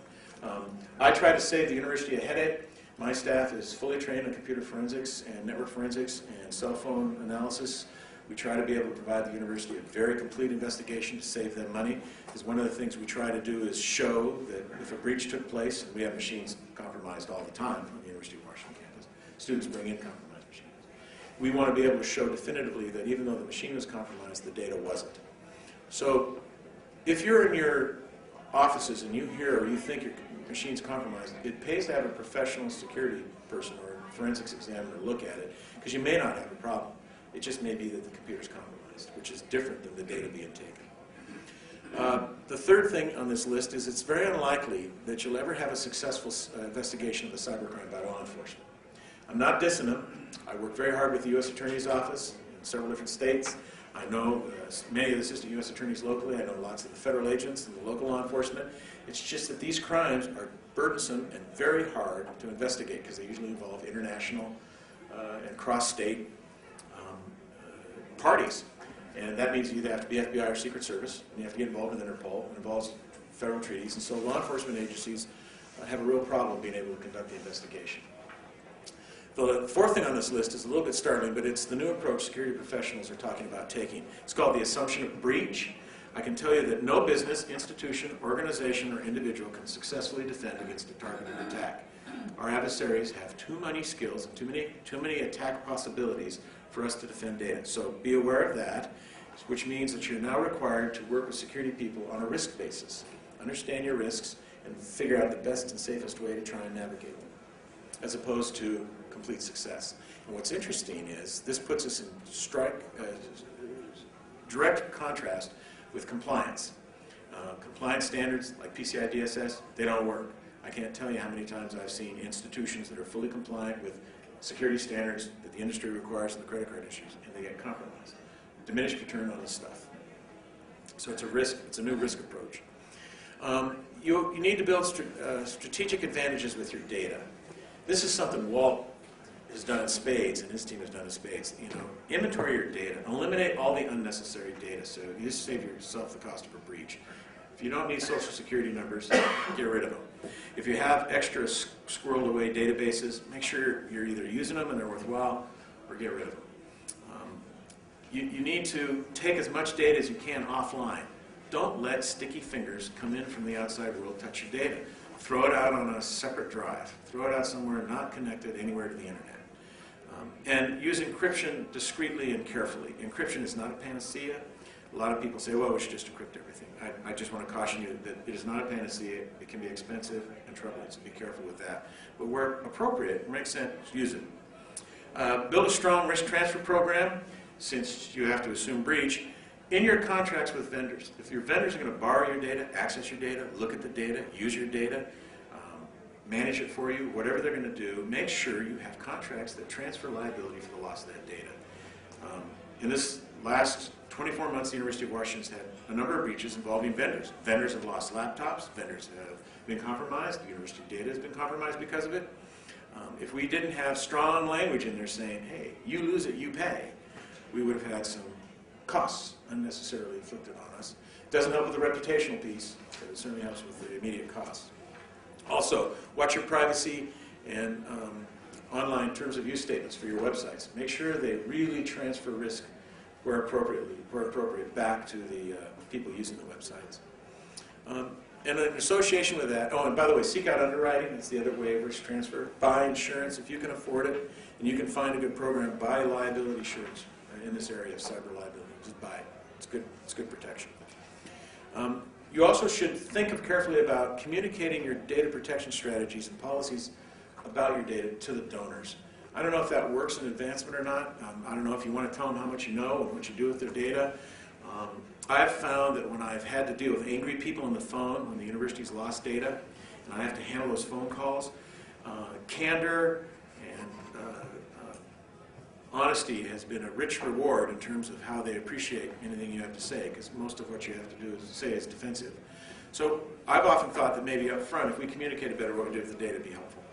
I try to save the university a headache. My staff is fully trained in computer forensics and network forensics and cell phone analysis. We try to be able to provide the university a very complete investigation to save them money, because one of the things we try to do is show that if a breach took place, and we have machines compromised all the time on the University of Washington campus, students bring in compromised machines. We want to be able to show definitively that even though the machine was compromised, the data wasn't. So if you're in your offices and you hear or you think your machine's compromised, it pays to have a professional security person or a forensics examiner look at it, because you may not have a problem. It just may be that the computer's compromised, which is different than the data being taken. The third thing on this list is it's very unlikely that you'll ever have a successful investigation of a cybercrime by law enforcement. I'm not dissing them. I work very hard with the U.S. Attorney's Office in several different states. I know many of the assistant U.S. attorneys locally. I know lots of the federal agents and the local law enforcement. It's just that these crimes are burdensome and very hard to investigate, because they usually involve international and cross-state parties. And that means you either have to be FBI or Secret Service, and you have to get involved with Interpol. It involves federal treaties. And so law enforcement agencies have a real problem being able to conduct the investigation. The fourth thing on this list is a little bit startling, but it's the new approach security professionals are talking about taking. It's called the assumption of breach. I can tell you that no business, institution, organization, or individual can successfully defend against a targeted attack. Our adversaries have too many skills and too many attack possibilities for us to defend data. So be aware of that, which means that you're now required to work with security people on a risk basis. Understand your risks and figure out the best and safest way to try and navigate them, as opposed to complete success. And what's interesting is this puts us in direct contrast with compliance. Compliance standards like PCI DSS, they don't work. I can't tell you how many times I've seen institutions that are fully compliant with security standards that the industry requires in the credit card issues, and they get compromised. Diminished return on this stuff. So it's a risk, it's a new risk approach. You need to build strategic advantages with your data. This is something Walt has done in spades, and his team has done in spades. Inventory your data. Eliminate all the unnecessary data, so you just save yourself the cost of a breach. If you don't need social security numbers, get rid of them. If you have extra squirreled away databases, make sure you're either using them and they're worthwhile, or get rid of them. You need to take as much data as you can offline. Don't let sticky fingers come in from the outside world touch your data. Throw it out on a separate drive. Throw it out somewhere not connected anywhere to the internet. And use encryption discreetly and carefully. Encryption is not a panacea. A lot of people say, well, we should just encrypt everything. I just want to caution you that it is not a panacea. It can be expensive and troubling, so be careful with that. But where appropriate, it makes sense, use it. Build a strong risk transfer program, since you have to assume breach, in your contracts with vendors. If your vendors are going to borrow your data, access your data, look at the data, use your data, manage it for you, whatever they're going to do, make sure you have contracts that transfer liability for the loss of that data. In this last 24 months, the University of Washington's had a number of breaches involving vendors. Vendors have lost laptops, vendors have been compromised, the university data has been compromised because of it. If we didn't have strong language in there saying, hey, you lose it, you pay, we would have had some costs unnecessarily inflicted on us. Doesn't help with the reputational piece, but it certainly helps with the immediate costs. Also, watch your privacy and online terms of use statements for your websites. Make sure they really transfer risk where appropriate back to the people using the websites. And in association with that, oh, and by the way, seek out underwriting. That's the other way of risk transfer. Buy insurance if you can afford it, and you can find a good program. Buy liability insurance in this area of cyber liability. Just buy it. It's good protection. You also should think carefully about communicating your data protection strategies and policies about your data to the donors. I don't know if that works in advancement or not. I don't know if you want to tell them how much you know and what you do with their data. I've found that when I've had to deal with angry people on the phone, when the university's lost data, and I have to handle those phone calls, candor and honesty has been a rich reward in terms of how they appreciate anything you have to say, because most of what you have to do is say is defensive. So I've often thought that maybe up front, if we communicated better what we did with the data, it'd be helpful.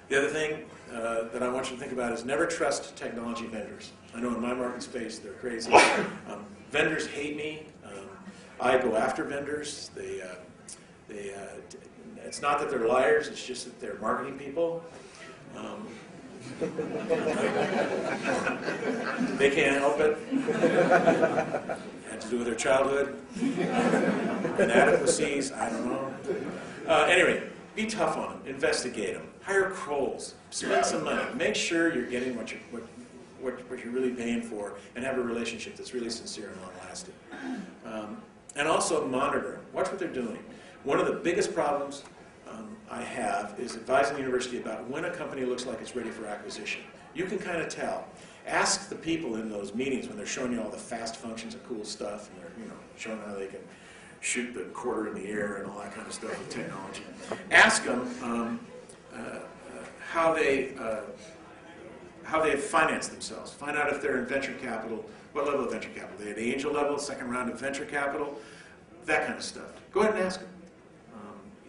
The other thing that I want you to think about is never trust technology vendors. I know in my market space they're crazy. Vendors hate me. I go after vendors. It's not that they're liars, it's just that they're marketing people. They can't help it. Had to do with their childhood. Inadequacies, I don't know. Anyway, be tough on them. Investigate them. Hire Krols. Spend some money. Make sure you're getting what you're really paying for, and have a relationship that's really sincere and long-lasting. And also monitor them. Watch what they're doing. One of the biggest problems I have is advising the university about when a company looks like it's ready for acquisition. You can kind of tell. Ask the people in those meetings when they're showing you all the fast functions and cool stuff, and they're showing how they can shoot the quarter in the air and all that kind of stuff with technology. Ask them how they finance themselves. Find out if they're in venture capital, what level of venture capital. They're at the angel level, second round of venture capital, that kind of stuff. Go ahead and ask them.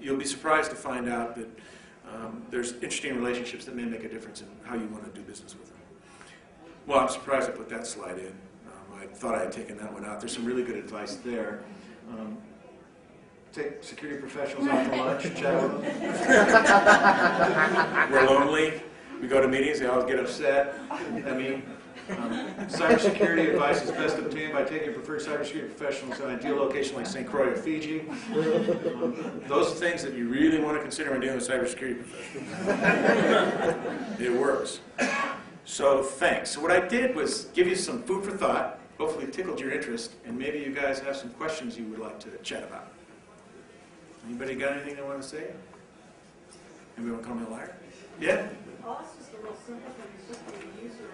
You'll be surprised to find out that there's interesting relationships that may make a difference in how you want to do business with them. Well, I'm surprised I put that slide in. I thought I had taken that one out. There's some really good advice there. Take security professionals out to lunch, chat with them. We're lonely. We go to meetings, they always get upset. I mean, cybersecurity advice is best obtained by taking preferred cybersecurity professionals to an ideal location like St. Croix or Fiji. Those are things that you really want to consider when dealing with cybersecurity professionals. It works. So thanks. So what I did was give you some food for thought, hopefully tickled your interest, and maybe you guys have some questions you would like to chat about. Anybody got anything they want to say? Anybody want to call me a liar? Yeah? Oh, it's just a real simple thing. It's just the user.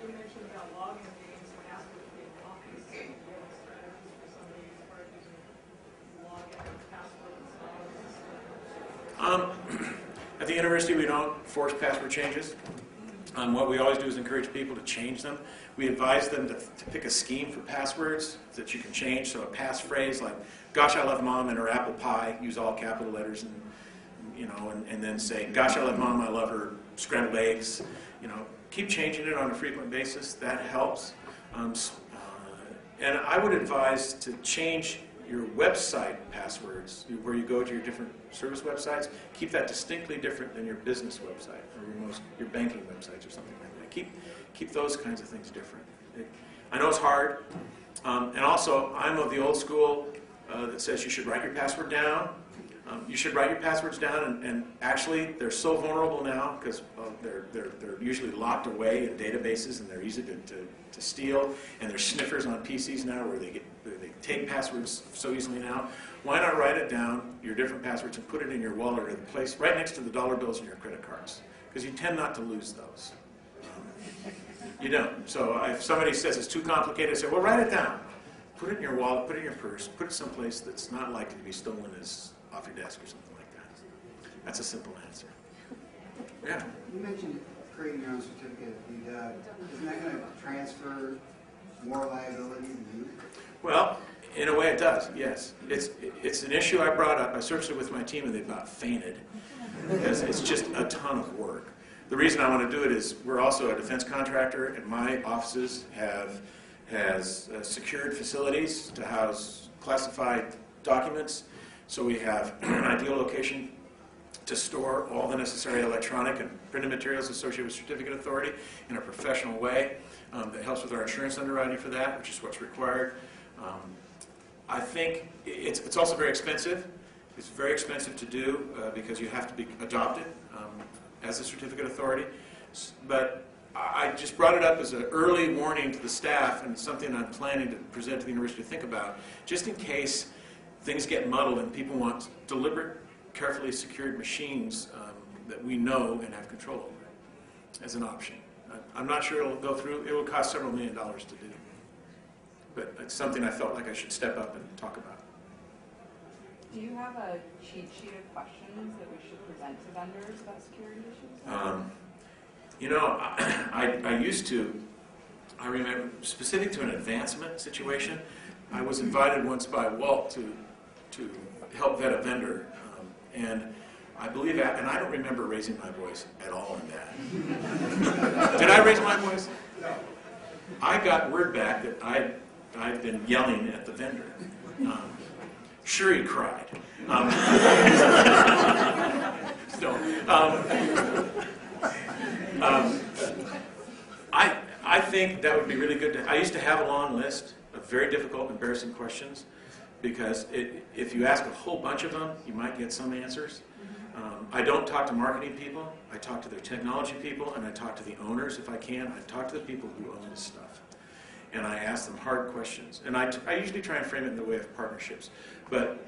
You mentioned about login names and passwords being copies. Strategies for somebody as far as using login and password and stuff. At the university, we don't force password changes. What we always do is encourage people to change them. We advise them to pick a scheme for passwords that you can change. So a passphrase like, gosh, I love mom and her apple pie, use all capital letters, and then say, gosh, I love mom, I love her scrambled eggs. Keep changing it on a frequent basis. That helps. And I would advise to change your website passwords, where you go to your different service websites. Keep that distinctly different than your business website or your banking websites or something like that. Keep those kinds of things different. I know it's hard. And also, I'm of the old school that says you should write your password down. You should write your passwords down, and actually, they're so vulnerable now because they're usually locked away in databases, and they're easy to steal. And there's sniffers on PCs now where they take passwords so easily now. Why not write it down, your different passwords, and put it in your wallet or the place right next to the dollar bills and your credit cards? Because you tend not to lose those. You don't. So if somebody says it's too complicated, I say, well, write it down. Put it in your wallet, put it in your purse, put it someplace that's not likely to be stolen as off your desk or something like that. That's a simple answer. Yeah? You mentioned creating your own certificate. Isn't that going to transfer more liability to you? Well, in a way it does, yes. It's an issue I brought up. I searched it with my team and they about fainted because it's just a ton of work. The reason I want to do it is we're also a defense contractor, and my offices have has secured facilities to house classified documents. So we have an ideal location to store all the necessary electronic and printed materials associated with certificate authority in a professional way that helps with our insurance underwriting for that, which is what's required. I think it's also very expensive. It's very expensive to do because you have to be adopted as a certificate authority. But I just brought it up as an early warning to the staff and something I'm planning to present to the university to think about, just in case things get muddled and people want deliberate, carefully secured machines that we know and have control over as an option. I'm not sure it'll go through. It will cost several $1 million to do. But it's something I felt like I should step up and talk about. Do you have a cheat sheet of questions that we should present to vendors about security issues? You know, I used to, I remember, specific to an advancement situation, I was invited once by Walt to help vet a vendor, and I believe, and I don't remember raising my voice at all in that. Did I raise my voice? No. I got word back that I'd been yelling at the vendor. Sure, he cried. I think that would be really good. I used to have a long list of very difficult, embarrassing questions because if you ask a whole bunch of them, you might get some answers. I don't talk to marketing people. I talk to their technology people, and I talk to the owners if I can. I talk to the people who own this stuff. And I ask them hard questions. And I usually try and frame it in the way of partnerships. But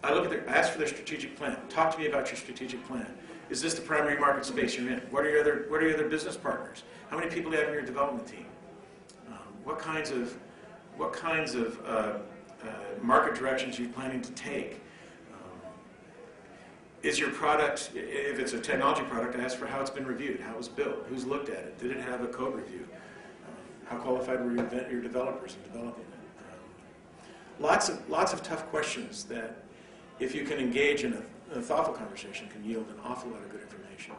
I ask for their strategic plan. Talk to me about your strategic plan. Is this the primary market space you're in? What are your other business partners? How many people do you have in your development team? What kinds of market directions are you planning to take? Is your product, if it's a technology product, ask for how it's been reviewed, how it was built, who's looked at it, did it have a code review? How qualified were your developers in developing it? Lots of tough questions that, if you can engage in a thoughtful conversation, can yield an awful lot of good information.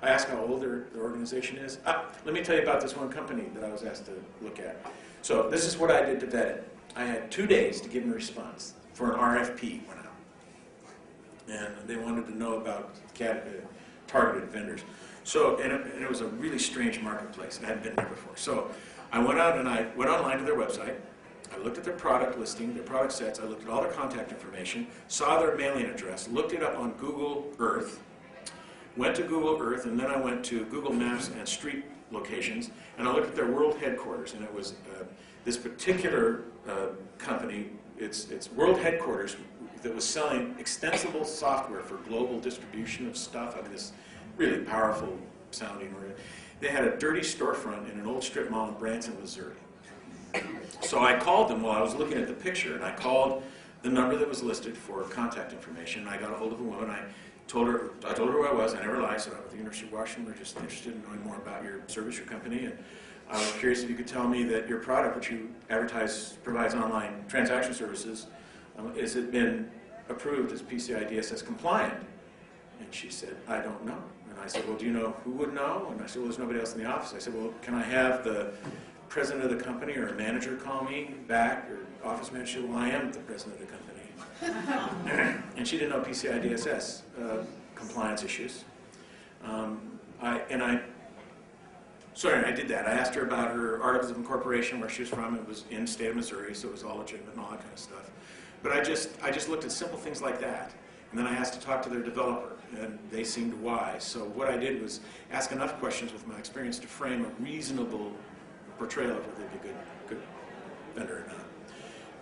I ask how old their organization is. Let me tell you about this one company that I was asked to look at. So this is what I did to vet it. I had 2 days to give them a response for an RFP went out. And they wanted to know about targeted vendors. So, and it was a really strange marketplace. I hadn't been there before. So I went out and I went online to their website. I looked at their product listing, their product sets. I looked at all their contact information, saw their mailing address, looked it up on Google Earth, went to Google Earth, and then I went to Google Maps and street locations, and I looked at their world headquarters. And it was this particular company, its world headquarters, that was selling extensible software for global distribution of stuff. I mean, this really powerful sounding. They had a dirty storefront in an old strip mall in Branson, Missouri. So I called them while I was looking at the picture, and I called the number that was listed for contact information, and I got a hold of a woman. I told her who I was. I never lied. I said, I'm with the University of Washington. We're just interested in knowing more about your service, your company, and I was curious if you could tell me that your product, which you advertise, provides online transaction services, has it been approved as PCI DSS compliant? And she said, I don't know. And I said, well, do you know who would know? And I said, well, there's nobody else in the office. I said, well, can I have the president of the company or a manager call me back, or office manager? Well, I am the president of the company. And she didn't know PCI DSS compliance issues. I did that. I asked her about her articles of incorporation, where she was from. It was in the state of Missouri, so it was all legitimate and all that kind of stuff. But I just looked at simple things like that. And then I asked to talk to their developer, and they seemed wise. So what I did was ask enough questions with my experience to frame a reasonable portrayal of whether they'd be a good vendor or not.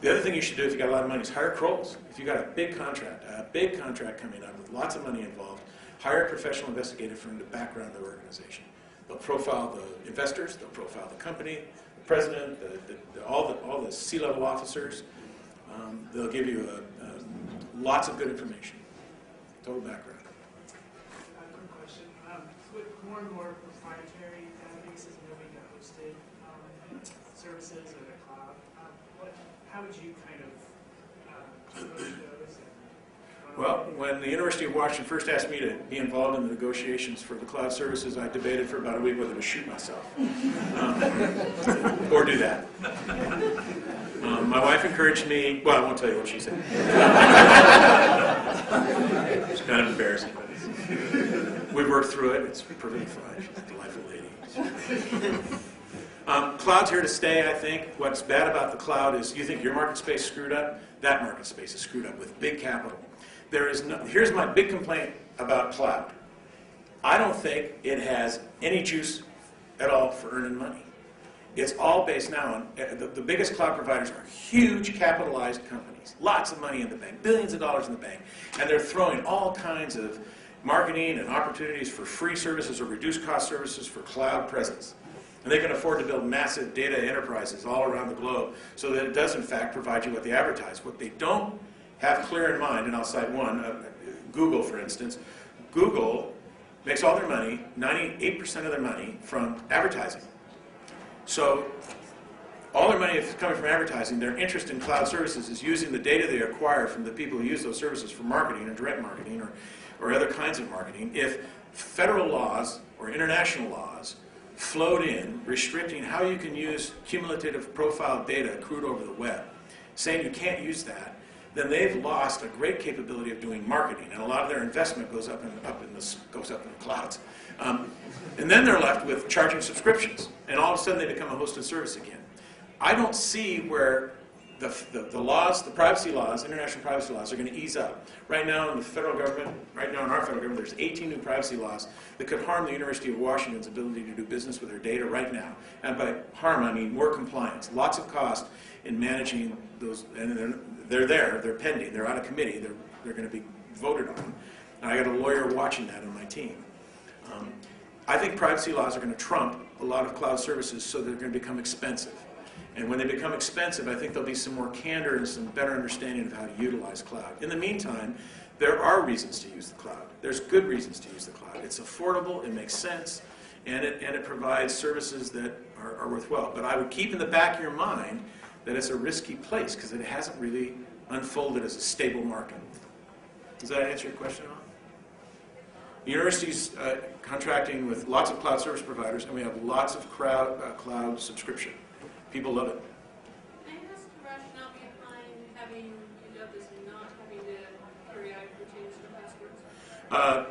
The other thing you should do if you got a lot of money is hire Kroll's. If you got a big contract coming up with lots of money involved, hire a professional investigative firm to background their organization. They'll profile the investors, they'll profile the company, the president, all the C-level officers. They'll give you lots of good information, total background. Quick question. With more and more proprietary databases moving to hosted services or the cloud, how would you kind of approach those? Well, when the University of Washington first asked me to be involved in the negotiations for the cloud services, I debated for about a week whether to shoot myself. or do that. My wife encouraged me, well, I won't tell you what she said. It's kind of embarrassing, but we worked through it. It's perfectly fine. She's a delightful lady. Cloud's here to stay, I think. What's bad about the cloud is you think your market space is screwed up, that market space is screwed up with big capital. Here's my big complaint about cloud. I don't think it has any juice at all for earning money. It's all based now on, the biggest cloud providers are huge capitalized companies. Lots of money in the bank, billions of dollars in the bank, and they're throwing all kinds of marketing and opportunities for free services or reduced cost services for cloud presence. And they can afford to build massive data enterprises all around the globe so that it does in fact provide you what they advertise. What they don't have clear in mind, and I'll cite one, Google for instance. Google makes all their money, 98% of their money, from advertising. So all their money is coming from advertising. Their interest in cloud services is using the data they acquire from the people who use those services for marketing or direct marketing or other kinds of marketing. If federal laws or international laws flowed in restricting how you can use cumulative profile data accrued over the web, saying you can't use that, then they've lost a great capability of doing marketing, and a lot of their investment goes up in the clouds. And then they're left with charging subscriptions, and all of a sudden they become a hosted service again. I don't see where the laws, the privacy laws, international privacy laws, are going to ease up. Right now in the federal government, right now in our federal government, there's 18 new privacy laws that could harm the University of Washington's ability to do business with their data right now. And by harm, I mean more compliance, lots of cost in managing those, and they're pending, they're out of committee, they're going to be voted on. And I got a lawyer watching that on my team. I think privacy laws are going to trump a lot of cloud services, so they're going to become expensive. And when they become expensive, I think there'll be some more candor and some better understanding of how to utilize cloud. In the meantime, there are reasons to use the cloud. There's good reasons to use the cloud. It's affordable, it makes sense, and it provides services that are worthwhile. But I would keep in the back of your mind that it's a risky place because it hasn't really unfolded as a stable market. Does that answer your question, Al? The university's contracting with lots of cloud service providers, and we have lots of cloud subscription. People love it. Can I ask the rationale behind having UWs not having to periodically change the passwords?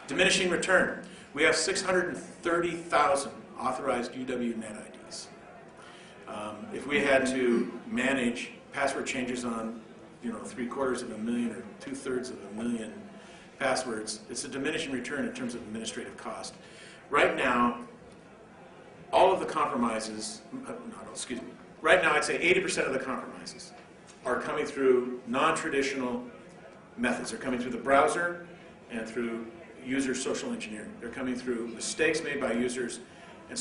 Diminishing return. We have 630,000 authorized UW net IDs. If we had to manage password changes on, 750,000 or 2/3 of a million passwords, it's a diminishing return in terms of administrative cost. Right now, all of the compromises, right now I'd say 80% of the compromises are coming through non-traditional methods. They're coming through the browser and through user social engineering. They're coming through mistakes made by users and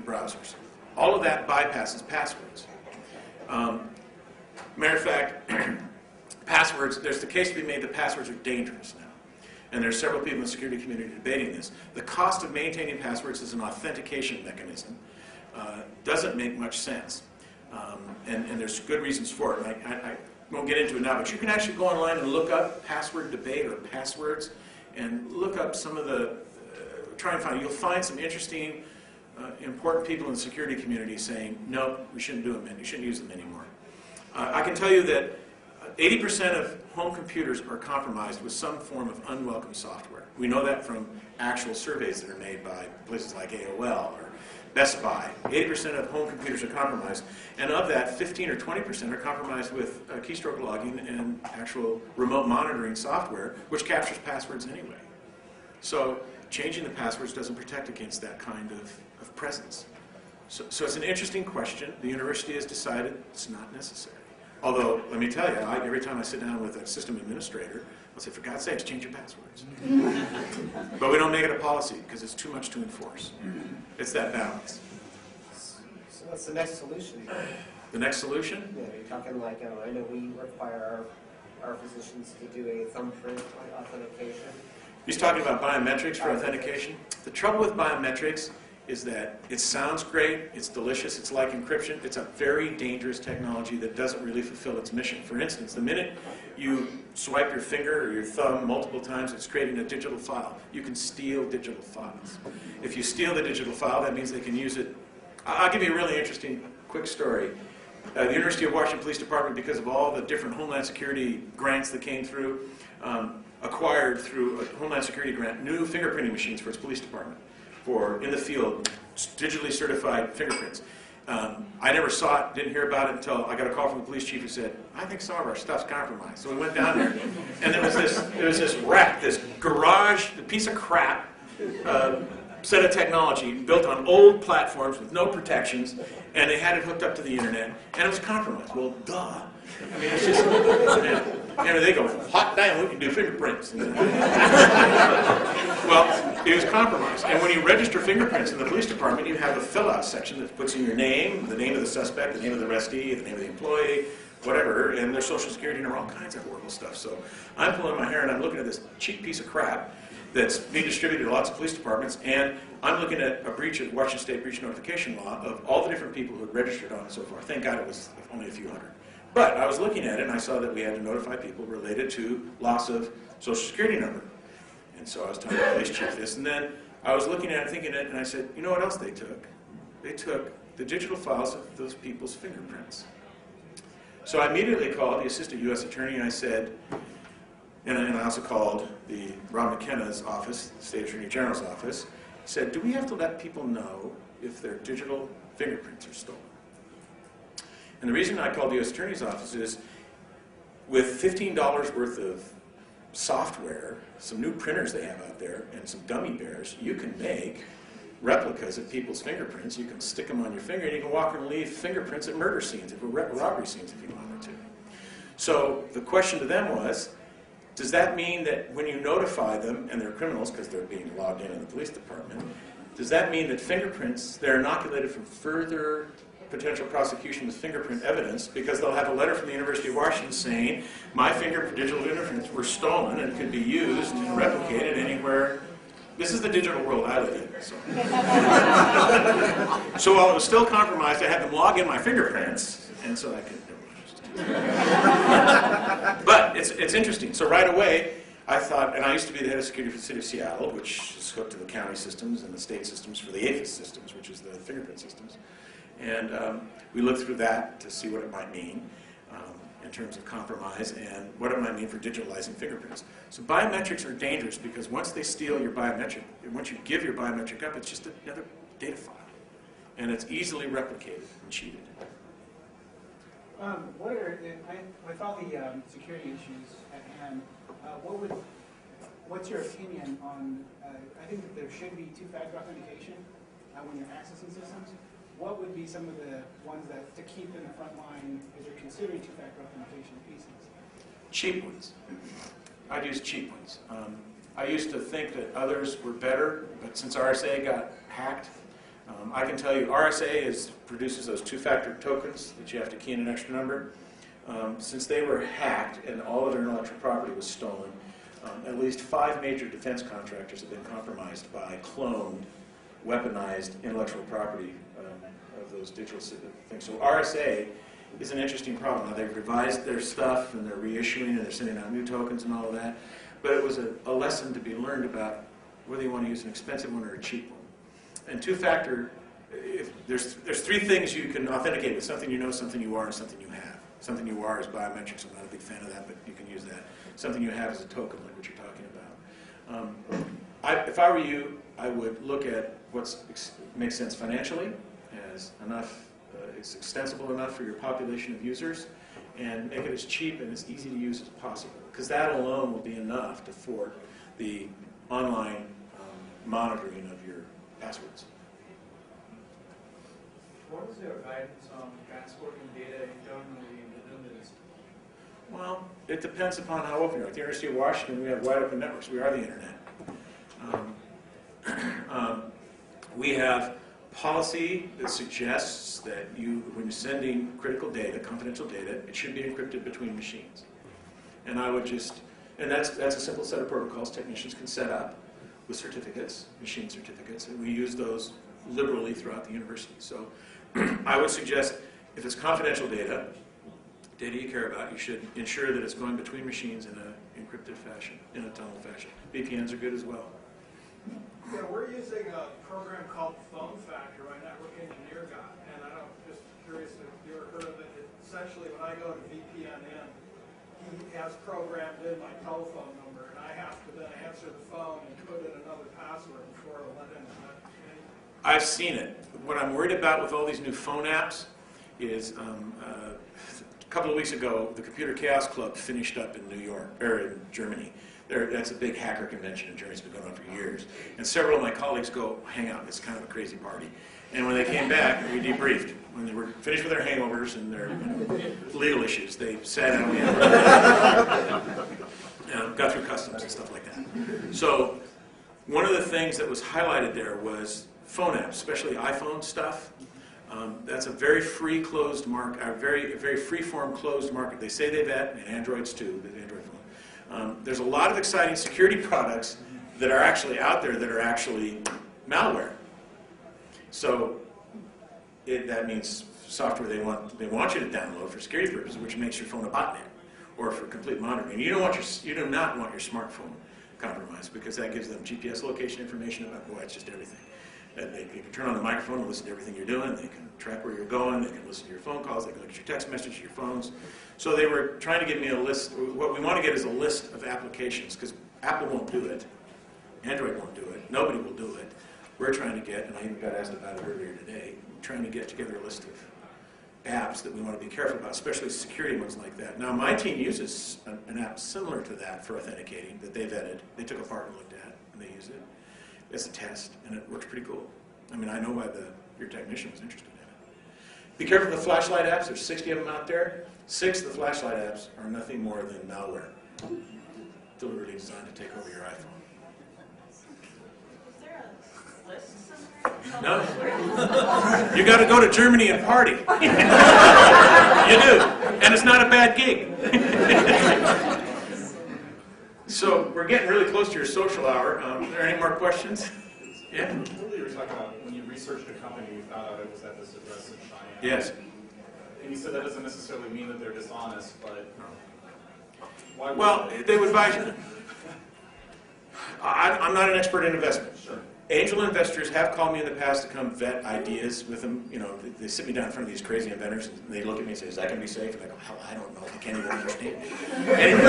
browsers. All of that bypasses passwords. Matter of fact, passwords, there's the case to be made that passwords are dangerous now. And there's several people in the security community debating this. The cost of maintaining passwords as an authentication mechanism doesn't make much sense. And there's good reasons for it. I won't get into it now, but you can actually go online and look up password debate or passwords and look up some of the, try and find, you'll find some interesting, important people in the security community saying, no, we shouldn't do them, and you shouldn't use them anymore. I can tell you that 80% of home computers are compromised with some form of unwelcome software. We know that from actual surveys that are made by places like AOL or Best Buy. 80% of home computers are compromised, and of that, 15 or 20% are compromised with keystroke logging and actual remote monitoring software, which captures passwords anyway. So changing the passwords doesn't protect against that kind of presence. So it's an interesting question. The university has decided it's not necessary. Although, let me tell you, every time I sit down with a system administrator, I'll say, for God's sakes, change your passwords. But we don't make it a policy because it's too much to enforce. It's that balance. So what's the next solution? The next solution? Yeah, you're talking like, I know we require our physicians to do a thumbprint authentication. He's talking about biometrics for authentication. The trouble with biometrics is that it sounds great, it's delicious, it's like encryption. It's a very dangerous technology that doesn't really fulfill its mission. For instance, the minute you swipe your finger or your thumb multiple times, it's creating a digital file. You can steal digital files. If you steal the digital file, that means they can use it I'll give you a really interesting quick story. The University of Washington Police Department, because of all the different Homeland Security grants that came through, acquired through a Homeland Security grant new fingerprinting machines for its police department for in the field digitally certified fingerprints. I never saw it, didn't hear about it until I got a call from the police chief who said, I think some of our stuff's compromised. So we went down there, and there was this wreck, this garage, a piece of crap set of technology built on old platforms with no protections, and they had it hooked up to the internet, and it was compromised. Well, duh. I mean, it's just, they go, hot damn, we can do fingerprints. Well, it was compromised. And when you register fingerprints in the police department, you have a fill-out section that puts in your name, the name of the suspect, the name of the arrestee, the name of the employee, whatever, and their social security number, all kinds of horrible stuff. So I'm pulling my hair and I'm looking at this cheap piece of crap that's being distributed to lots of police departments, and I'm looking at a breach of Washington State breach notification law of all the different people who had registered on it so far. Thank God it was only a few hundred. But I was looking at it and I saw that we had to notify people related to loss of social security number. And so I was telling the police chief this, and then I was looking at it, thinking it, and I said, you know what else they took? They took the digital files of those people's fingerprints. So I immediately called the assistant U.S. attorney and I said, and I also called the Rob McKenna's office, the state attorney general's office, said, do we have to let people know if their digital fingerprints are stolen? And the reason I called the U.S. attorney's office is with $15 worth of software, some new printers they have out there, and some gummy bears, you can make replicas of people's fingerprints. You can stick them on your finger, and you can walk and leave fingerprints at murder scenes, at robbery scenes if you wanted to. So the question to them was, does that mean that when you notify them, and they're criminals because they're being logged in the police department, does that mean that fingerprints, they're inoculated from further potential prosecution with fingerprint evidence because they'll have a letter from the University of Washington saying, my digital fingerprints were stolen and could be used and replicated anywhere. This is the digital world I live in. So while it was still compromised, I had them log in my fingerprints, and so I could. But it's interesting. So right away, I thought, and I used to be the head of security for the city of Seattle, which is hooked to the county systems and the state systems for the APHIS systems, which is the fingerprint systems. And we looked through that to see what it might mean in terms of compromise and what it might mean for digitalizing fingerprints. So biometrics are dangerous because once they steal your biometric, once you give your biometric up, it's just another data file. And it's easily replicated and cheated. With all the security issues at hand, what's your opinion on, I think that there should be two-factor authentication when you're accessing systems. What would be some of the ones that to keep in the front line as you're considering two-factor authentication pieces? Cheap ones. I'd use cheap ones. I used to think that others were better, but since RSA got hacked, I can tell you RSA produces those two-factor tokens that you have to key in an extra number. Since they were hacked and all of their intellectual property was stolen, at least 5 major defense contractors have been compromised by cloned, weaponized intellectual property of those digital things. So RSA is an interesting problem. Now they've revised their stuff and they're reissuing and they're sending out new tokens and all of that. But it was a lesson to be learned about whether you want to use an expensive one or a cheap one. And two-factor, there's 3 things you can authenticate with: something you know, something you are, and something you have. Something you are is biometrics. I'm not a big fan of that, but you can use that. Something you have is a token, like what you're talking about. If I were you, I would look at what makes sense financially, as enough, it's extensible enough for your population of users, and make it as cheap and as easy to use as possible. Because that alone will be enough to thwart the online monitoring of your passwords. What is your guidance on transporting data internally in the business? Well, it depends upon how open you are. At the University of Washington, we have wide open networks. We are the internet. We have policy that suggests that when you're sending critical data, confidential data, it should be encrypted between machines. And I would and that's a simple set of protocols technicians can set up with certificates, machine certificates, and we use those liberally throughout the university. So I would suggest if it's confidential data you care about, you should ensure that it's going between machines in an encrypted fashion, in a tunnel fashion. VPNs are good as well. Yeah, we're using a program called Phone Factor. My network engineer guy put a VPN in, he has programmed in my telephone number, and I have to then answer the phone and put in another password before I let in. I've seen it. What I'm worried about with all these new phone apps is a couple of weeks ago, the Computer Chaos Club finished up in New York, or in Germany. That's a big hacker convention in Germany. It's been going on for years. And several of my colleagues go hang out. It's kind of a crazy party. And when they came back, we debriefed. When they were finished with their hangovers and their legal issues, they sat down and got through customs and stuff like that. So one of the things that was highlighted there was phone apps, especially iPhone stuff. That's a very free closed market, a very free-form closed market. They say they vet, and Androids too, the Android phone. There's a lot of exciting security products that are actually out there that are actually malware. So that means software they want you to download for security purposes, which makes your phone a botnet or for complete monitoring. You do not want your smartphone compromised because that gives them GPS location information about, boy, it's just everything. They can turn on the microphone and listen to everything you're doing. They can track where you're going. They can listen to your phone calls. They can look at your text messages, your phones. So they were trying to give me a list. What we want to get is a list of applications because Apple won't do it. Android won't do it. Nobody will do it. We're trying to get, and I even got asked about it earlier today, trying to get together a list of apps that we want to be careful about, especially security ones like that. Now, my team uses an app similar to that for authenticating that they vetted. They took apart and looked at, and they use it. It's a test, and it works pretty cool. I mean, I know why your technician was interested in it. Be careful of the flashlight apps. There's 60 of them out there. 6 of the flashlight apps are nothing more than malware, deliberately designed to take over your iPhone. Is there a list somewhere? No. You got to go to Germany and party. You do. And it's not a bad gig. So we're getting really close to your social hour. Are there any more questions? Yeah? Earlier you were talking about when you researched a company, you found out it was at this address in Cheyenne. Yes. And you said that doesn't necessarily mean that they're dishonest, but why would well, they would buy. I'm not an expert in investment. Sure. Angel investors have called me in the past to come vet ideas with them. You know, they sit me down in front of these crazy inventors, and they look at me and say, "Is that going to be safe?" And I go, "Hell, I don't know. I can't even understand." Anyway,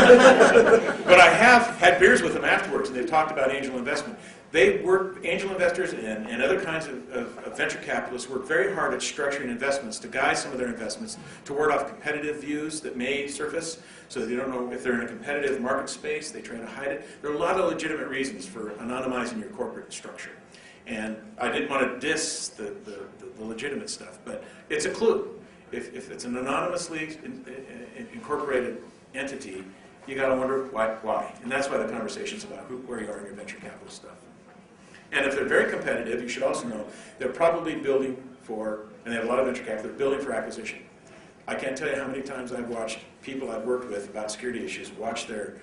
but I have had beers with them afterwards, and they've talked about angel investment. Angel investors and other kinds of venture capitalists work very hard at structuring investments to guide some of their investments to ward off competitive views that may surface, so that they don't know if they're in a competitive market space. They try to hide it. There are a lot of legitimate reasons for anonymizing your corporate structure. And I didn't want to diss the legitimate stuff, but it's a clue. If it's an anonymously incorporated entity, you got to wonder why. And that's why the conversation's about where you are in your venture capital stuff. And if they're very competitive, you should also know they're probably building for, and they have a lot of venture capital, they're building for acquisition. I can't tell you how many times I've watched people I've worked with about security issues watch their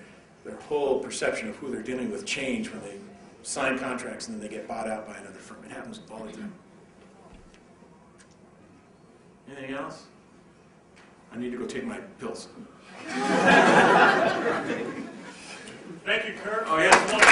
whole perception of who they're dealing with change when they sign contracts and then they get bought out by another firm. It happens all the time. Anything else? I need to go take my pills. Thank you, Kirk. Oh, yeah.